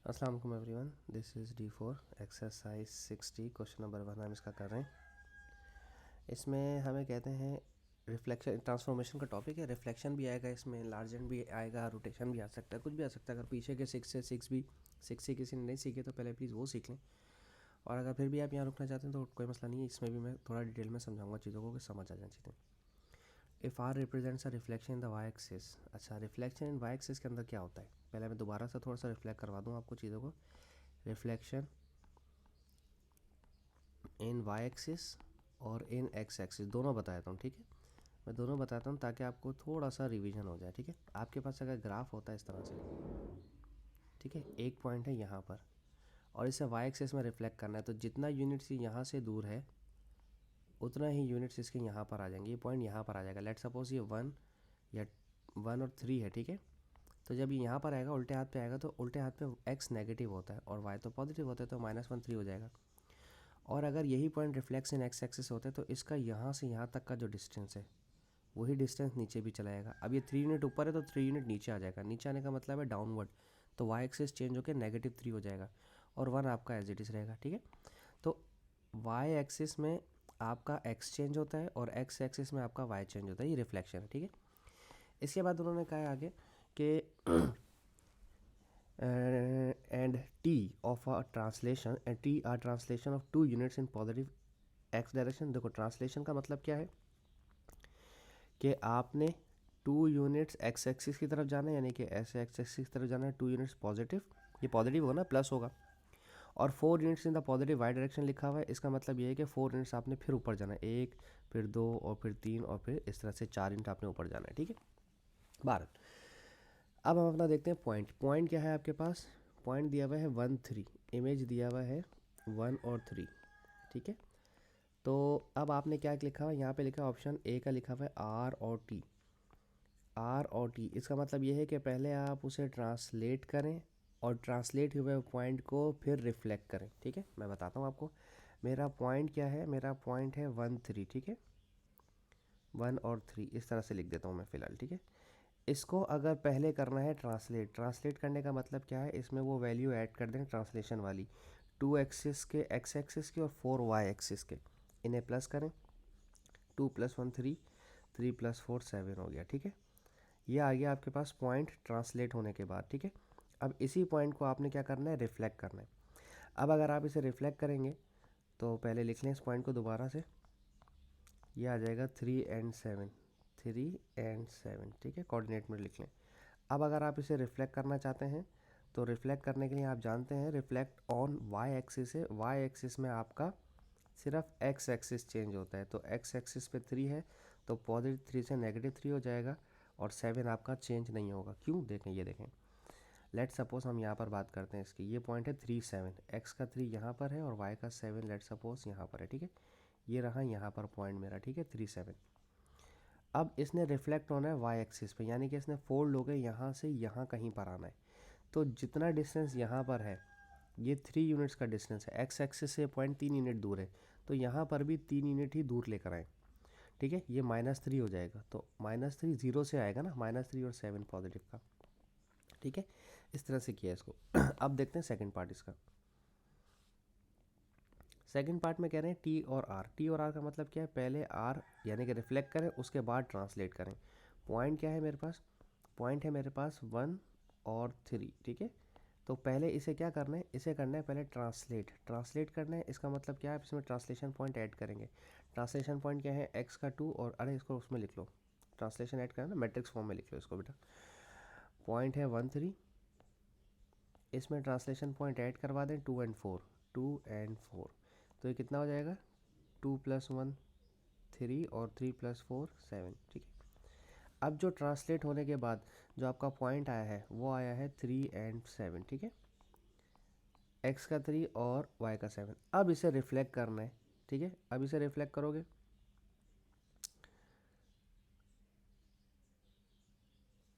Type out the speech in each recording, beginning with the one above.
अस्सलाम वालेकुम everyone, this is D4 exercise 60 question number 1 हम इसका कर रहे हैं। इसमें हमें कहते हैं रिफ्लेक्शन ट्रांसफॉर्मेशन का टॉपिक है। रिफ्लेक्शन भी आएगा, इसमें लार्जेंट भी आएगा, रोटेशन भी आ सकता है, कुछ भी आ सकता है। अगर पीछे के 6 से किसी ने नहीं सीखे तो पहले प्लीज़ वो सीख लें, और अगर फिर भी आप यहाँ रुकना चाहते हैं तो कोई मसला नहीं है। इसमें भी मैं थोड़ा डिटेल में समझाऊंगा चीज़ों को कि समझ आ जाए चीज़ें। If R represents a reflection in the y axis. अच्छा, रिफ्लेक्शन इन वाई एक्सिस के अंदर क्या होता है, पहले मैं दोबारा से थोड़ा सा रिफ्लेक्ट करवा दूँ आपको चीज़ों को। रिफ्लेक्शन इन वाई एक्सिस और इन एक्स एक्सिस दोनों बता देता हूँ, ठीक है। मैं दोनों बताता हूँ ताकि आपको थोड़ा सा रिवीजन हो जाए, ठीक है। आपके पास अगर ग्राफ होता है इस तरह से, ठीक है, एक पॉइंट है यहाँ पर और इसे वाई एक्सिस में रिफ्लेक्ट करना है, तो जितना यूनिट्स यहाँ से दूर है उतना ही यूनिट्स इसके यहाँ पर आ जाएंगे। ये पॉइंट यहाँ पर आ जाएगा। लेट सपोज ये 1 या 1 और 3 है, ठीक है। तो जब ये यहाँ पर आएगा उल्टे हाथ पे आएगा तो उल्टे हाथ पे एक्स नेगेटिव होता है और वाई तो पॉजिटिव होता है, तो -1 3 हो जाएगा। और अगर यही पॉइंट रिफ्लेक्स इन एक्स एक्सिस होता है तो इसका यहाँ से यहाँ तक का जो डिस्टेंस है वही डिस्टेंस नीचे भी चला जाएगा। अब ये 3 यूनिट ऊपर है तो 3 यूनिट नीचे आ जाएगा। नीचे आने का मतलब है डाउनवर्ड, तो वाई एक्सिस चेंज होकर -3 हो जाएगा और 1 आपका एज इट इज़ रहेगा, ठीक है। तो वाई एक्सिस में आपका एक्स चेंज होता है और एक्स एक्सिस में आपका वाई चेंज होता है, ये रिफ्लेक्शन है, ठीक है। इसके बाद उन्होंने कहा आगे कि and t of a translation and t are translation of 2 units in positive x direction. देखो ट्रांसलेशन का मतलब क्या है कि आपने 2 यूनिट्स एक्स एक्सिस की तरफ जाना है, यानी कि ऐसे एक्स एक्सिस की तरफ जाना है। 2 यूनिट्स पॉजिटिव, ये पॉजिटिव होगा ना, प्लस होगा। और 4 units in the positive y direction लिखा हुआ है, इसका मतलब ये है कि 4 यूनिट्स आपने फिर ऊपर जाना है, 1 फिर 2 और फिर 3 और फिर इस तरह से 4 यूनिट आपने ऊपर जाना है, ठीक है। 12। अब हम अपना देखते हैं पॉइंट। पॉइंट क्या है आपके पास, पॉइंट दिया हुआ है 1 3, इमेज दिया हुआ है 1 और 3, ठीक है। तो अब आपने क्या लिखा हुआ है, यहाँ पे लिखा ऑप्शन ए का लिखा हुआ है आर और टी। आर और टी, इसका मतलब ये है कि पहले आप उसे ट्रांसलेट करें और ट्रांसलेट हुए पॉइंट को फिर रिफ्लेक्ट करें, ठीक है। मैं बताता हूँ आपको मेरा पॉइंट क्या है। मेरा पॉइंट है 1 3, ठीक है। 1 और 3 इस तरह से लिख देता हूँ मैं फ़िलहाल, ठीक है। इसको अगर पहले करना है ट्रांसलेट, ट्रांसलेट करने का मतलब क्या है, इसमें वो वैल्यू ऐड कर दें ट्रांसलेशन वाली, 2 एक्सिस के एक्स एक्सिस की और 4 वाई एक्सिस के, इन्हें प्लस करें। 2 + 1 3, 3 + 4 7 हो गया, ठीक है। ये आ गया आपके पास पॉइंट ट्रांसलेट होने के बाद, ठीक है। अब इसी पॉइंट को आपने क्या करना है, रिफ्लेक्ट करना है। अब अगर आप इसे रिफ्लेक्ट करेंगे तो पहले लिख लें इस पॉइंट को दोबारा से, ये आ जाएगा 3 और 7, 3 और 7, ठीक है। कोऑर्डिनेट में लिख लें। अब अगर आप इसे रिफ्लेक्ट करना चाहते हैं तो रिफ्लेक्ट करने के लिए आप जानते हैं रिफ्लेक्ट ऑन वाई एक्सिस है। वाई एक्सिस में आपका सिर्फ एक्स एक्सिस चेंज होता है, तो एक्स एक्सिस पे 3 है तो +3 से -3 हो जाएगा और 7 आपका चेंज नहीं होगा। क्यों, देखें, ये देखें। लेट सपोज हम यहाँ पर बात करते हैं इसकी, ये पॉइंट है 3 7, एक्स का 3 यहाँ पर है और वाई का 7 लेट सपोज यहाँ पर है, ठीक है। ये रहा यहाँ पर पॉइंट मेरा, ठीक है, 3 7। अब इसने रिफ्लेक्ट होना है वाई एक्सिस पे, यानी कि इसने फोल्ड होकर यहाँ से यहाँ कहीं पर आना है। तो जितना डिस्टेंस यहाँ पर है ये 3 यूनिट्स का डिस्टेंस है, एक्स एक्सिस से पॉइंट 3 यूनिट दूर है, तो यहाँ पर भी 3 यूनिट ही दूर लेकर आए, ठीक है। ये -3 हो जाएगा, तो -3 0 से आएगा ना, -3 और 7 पॉजिटिव का, ठीक है। इस तरह से किया इसको। अब देखते हैं सेकंड पार्ट इसका। सेकंड पार्ट में कह रहे हैं टी और आर। टी और आर का मतलब क्या है, पहले आर यानी कि रिफ्लेक्ट करें उसके बाद ट्रांसलेट करें। पॉइंट क्या है मेरे पास, पॉइंट है मेरे पास 1 और 3, ठीक है। तो पहले इसे क्या करना है, इसे करना है पहले ट्रांसलेट। ट्रांसलेट करना है इसका मतलब क्या है, आप इसमें ट्रांसलेशन पॉइंट ऐड करेंगे। ट्रांसलेशन पॉइंट क्या है, एक्स का 2 और अरे इसको उसमें लिख लो, ट्रांसलेशन ऐड करना मैट्रिक्स फॉर्म में लिख लो इसको बेटा। पॉइंट है 1 3, इसमें ट्रांसलेशन पॉइंट ऐड करवा दें 2 और 4, 2 और 4, तो ये कितना हो जाएगा, 2 + 1 3 और 3 + 4 7, ठीक है। अब जो ट्रांसलेट होने के बाद जो आपका पॉइंट आया है वो आया है 3 और 7, ठीक है। एक्स का 3 और वाई का 7। अब इसे रिफ्लेक्ट करना है, ठीक है। अब इसे रिफ्लेक्ट करोगे,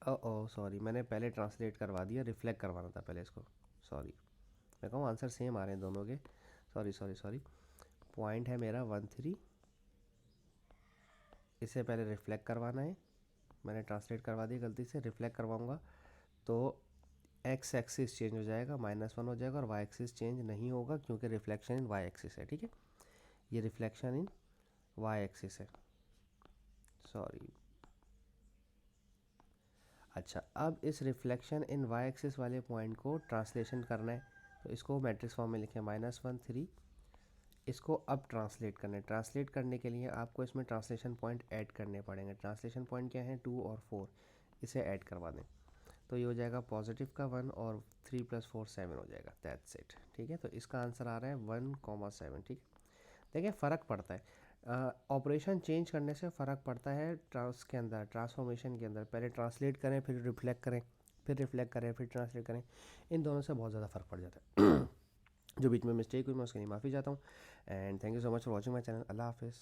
ओ सॉरी, मैंने पहले ट्रांसलेट करवा दिया, रिफ्लेक्ट करवाना था पहले इसको, सॉरी। मैं कहूँ आंसर सेम आ रहे हैं दोनों के, सॉरी सॉरी सॉरी। पॉइंट है मेरा 1 3, इसे पहले रिफ्लेक्ट करवाना है, मैंने ट्रांसलेट करवा दिया गलती से, रिफ्लेक्ट करवाऊँगा तो एक्स एक्सिस चेंज हो जाएगा, -1 हो जाएगा, और वाई एक्सिस चेंज नहीं होगा क्योंकि रिफ्लेक्शन इन वाई एक्सिस है, ठीक है। ये रिफ्लेक्शन इन वाई एक्सिस है, सॉरी। अच्छा, अब इस रिफ्लेक्शन इन वाई एक्सिस वाले पॉइंट को ट्रांसलेशन करना है, तो इसको मैट्रिक्स फॉर्म में लिखें -1 3। इसको अब ट्रांसलेट करना है। ट्रांसलेट करने के लिए आपको इसमें ट्रांसलेशन पॉइंट ऐड करने पड़ेंगे। ट्रांसलेशन पॉइंट क्या है, 2 और 4, इसे ऐड करवा दें तो ये हो जाएगा पॉजिटिव का 1 और 3 + 4 7 हो जाएगा, दैट्स इट, ठीक है। तो इसका आंसर आ रहा है 1,7, ठीक है। देखिए फ़र्क पड़ता है, ऑपरेशन चेंज करने से फ़र्क पड़ता है के अंदर, ट्रांसफॉर्मेशन के अंदर। पहले ट्रांसलेट करें, फिर रिफ्लेक्ट करें, फिर रिफ्लेक्ट करें, फिर ट्रांसलेट करें, इन दोनों से बहुत ज़्यादा फ़र्क पड़ जाता है। जो बीच में मिस्टेक हुई मैं उसके लिए माफ़ी चाहता हूँ। And thank you so much for watching my channel. अल्लाह हाफिज़।